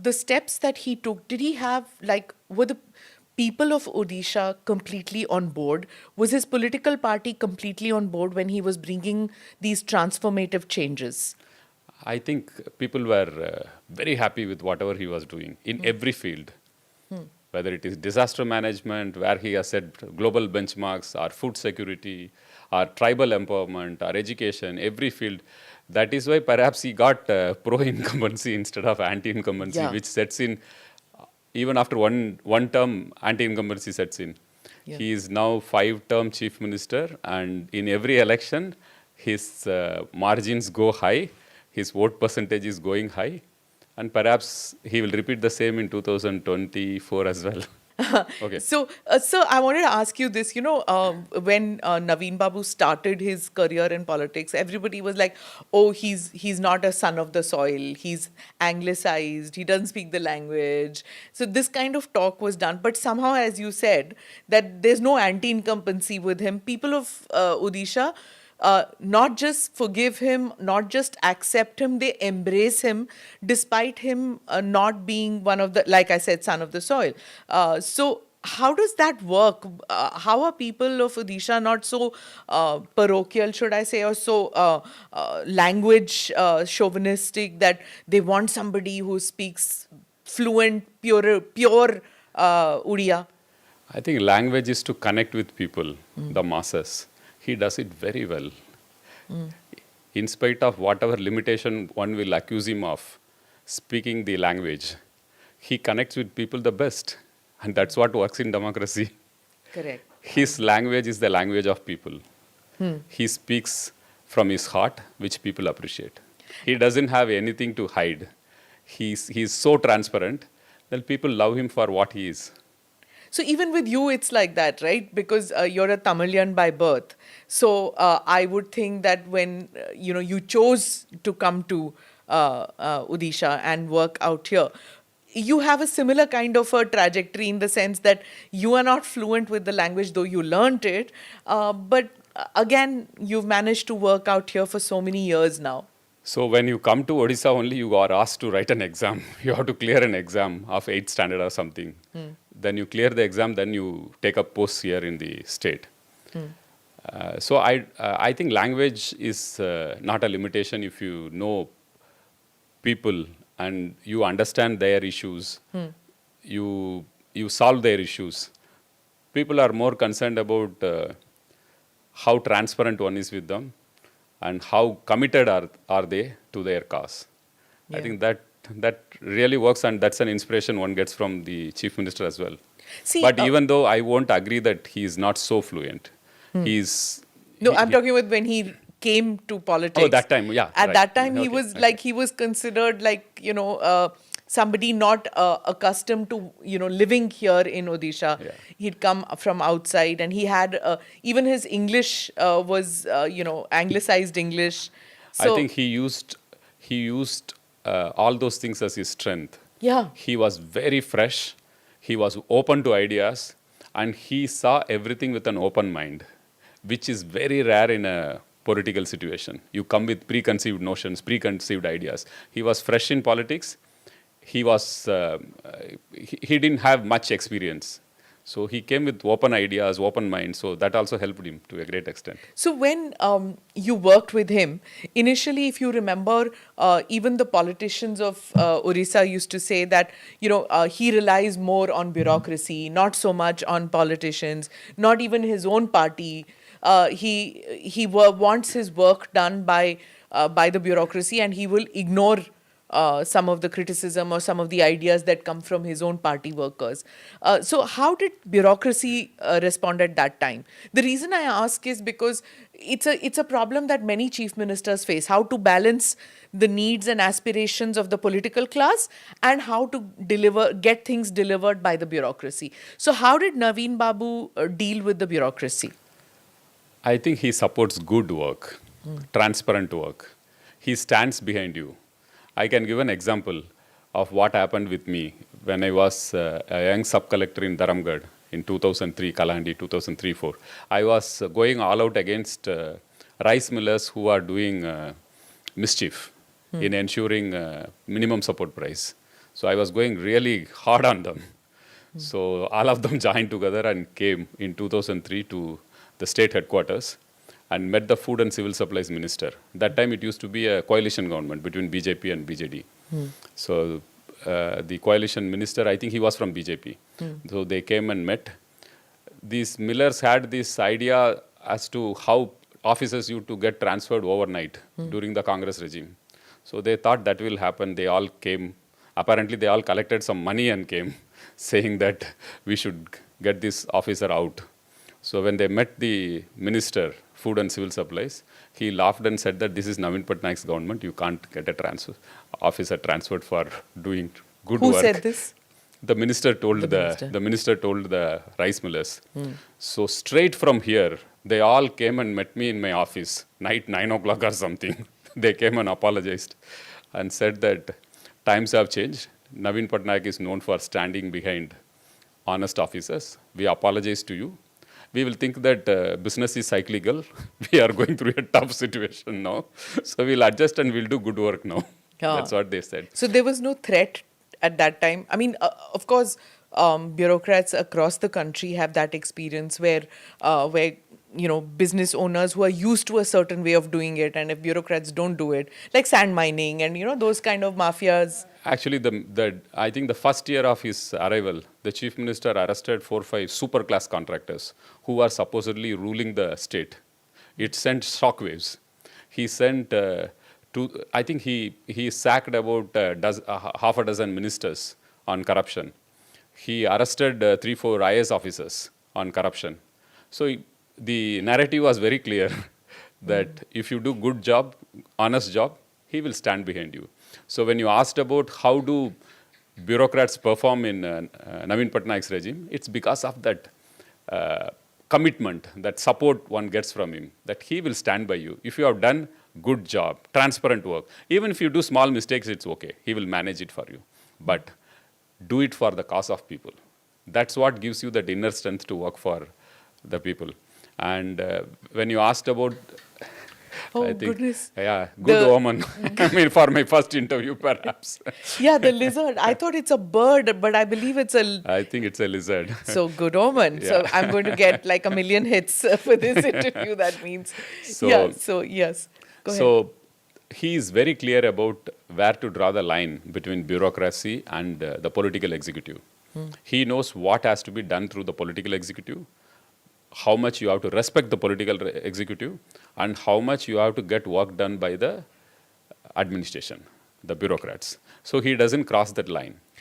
the steps that he took, did he have, like, were the people of Odisha completely on board? Was his political party completely on board when he was bringing these transformative changes? I think people were very happy with whatever he was doing in every field, whether it is disaster management, where he has set global benchmarks, or food security, or tribal empowerment, or education, every field. That is why perhaps he got pro-incumbency instead of anti-incumbency, Yeah. which sets in even after one term, anti-incumbency sets in. Yeah. He is now 5-term chief minister, and in every election, his margins go high, his vote percentage is going high, and perhaps he will repeat the same in 2024 as well. Okay. So, I wanted to ask you this. When Naveen Babu started his career in politics, everybody was like, "Oh, he's not a son of the soil. He's anglicized. He doesn't speak the language." So this kind of talk was done. But somehow, as you said, that there's no anti-incumbency with him. People of Odisha not just forgive him, not just accept him, they embrace him, despite him not being one of the, like I said, son of the soil. So how does that work? How are people of Odisha not so parochial, should I say, or so language chauvinistic that they want somebody who speaks fluent, pure Odia? I think language is to connect with people, the masses. He does it very well. In spite of whatever limitation one will accuse him of speaking the language, he connects with people the best. And that's what works in democracy. Correct. His language is the language of people. He speaks from his heart, which people appreciate. He doesn't have anything to hide. He's so transparent that people love him for what he is. So even with you, it's like that, right? Because you're a Tamilian by birth. So I would think that when you chose to come to Odisha and work out here, you have a similar kind of a trajectory in the sense that you are not fluent with the language, though you learnt it. But again, you've managed to work out here for so many years now. So when you come to Odisha only, you are asked to write an exam. You have to clear an exam of 8th standard or something. Then you clear the exam, then you take up posts here in the state. So I think language is not a limitation if you know people and you understand their issues. You solve their issues. People are more concerned about how transparent one is with them and how committed are they to their cause. I think that really works, and that's an inspiration one gets from the chief minister as well. See, But even though I won't agree that he is not so fluent, I'm talking about when he came to politics. Oh, that time, yeah. At right. that time, he Okay, was okay. like, he was considered like, somebody not accustomed to, living here in Odisha. Yeah. He'd come from outside, and he had, even his English was, anglicized English. So, I think he used all those things as his strength. yeah. He was very fresh. He was open to ideas, and he saw everything with an open mind, which is very rare in a political situation. You come with preconceived notions, preconceived ideas. He was fresh in politics. He didn't have much experience. So he came with open ideas, open mind. So that also helped him to a great extent. So when you worked with him, initially, if you remember, even the politicians of Orissa used to say that, he relies more on bureaucracy, not so much on politicians, not even his own party. He wants his work done by the bureaucracy, and he will ignore some of the criticism or some of the ideas that come from his own party workers. So how did bureaucracy respond at that time? The reason I ask is because it's a problem that many chief ministers face, how to balance the needs and aspirations of the political class and how to get things delivered by the bureaucracy. So how did Naveen Babu deal with the bureaucracy? I think he supports good work, transparent work. He stands behind you. I can give an example of what happened with me when I was a young sub-collector in Dharamgarh in 2003, Kalahandi 2003-04. I was going all out against rice millers who are doing mischief in ensuring minimum support price. So I was going really hard on them. So all of them joined together and came in 2003 to the state headquarters and met the food and civil supplies minister. That time it used to be a coalition government between BJP and BJD. So the coalition minister, I think he was from BJP. So they came and met. These millers had this idea as to how officers used to get transferred overnight during the Congress regime. So they thought that will happen. They all came. Apparently, they all collected some money and came, saying that we should get this officer out. So when they met the minister, food and civil supplies, he laughed and said that this is Naveen Patnaik's government. You can't get a officer transferred for doing good Who work. said this? The minister told the minister told the rice millers. So straight from here, they all came and met me in my office, night 9 o'clock or something. They came and apologized and said that times have changed. Naveen Patnaik is known for standing behind honest officers. We apologize to you. We will think that business is cyclical. We are going through a tough situation now. So we'll adjust and we'll do good work now. Yeah. That's what they said. So there was no threat at that time. I mean, of course, bureaucrats across the country have that experience where business owners who are used to a certain way of doing it, and if bureaucrats don't do it, like sand mining and those kind of mafias. Actually, I think the first year of his arrival, the chief minister arrested 4 or 5 super class contractors who are supposedly ruling the state. It sent shockwaves. He sent I think he sacked about half a dozen ministers on corruption. He arrested 3-4 IAS officers on corruption. So the narrative was very clear that if you do good job, honest job, he will stand behind you. So when you asked about how do bureaucrats perform in Naveen Patnaik's regime, it's because of that commitment, that support one gets from him, that he will stand by you. If you have done good job, transparent work, even if you do small mistakes, it's okay. He will manage it for you. But do it for the cause of people. That's what gives you that inner strength to work for the people. And when you asked about, Oh, I think, goodness. yeah, good omen. I mean, for my first interview, perhaps. Yeah, the lizard. I thought it's a bird, but I believe it's a... I think it's a lizard. So good omen. Yeah. So I'm going to get like 1 million hits for this interview, that means. So- Yes. Go ahead. So he is very clear about where to draw the line between bureaucracy and the political executive. He knows what has to be done through the political executive, how much you have to respect the political executive, and how much you have to get work done by the administration, the bureaucrats. So he doesn't cross that line.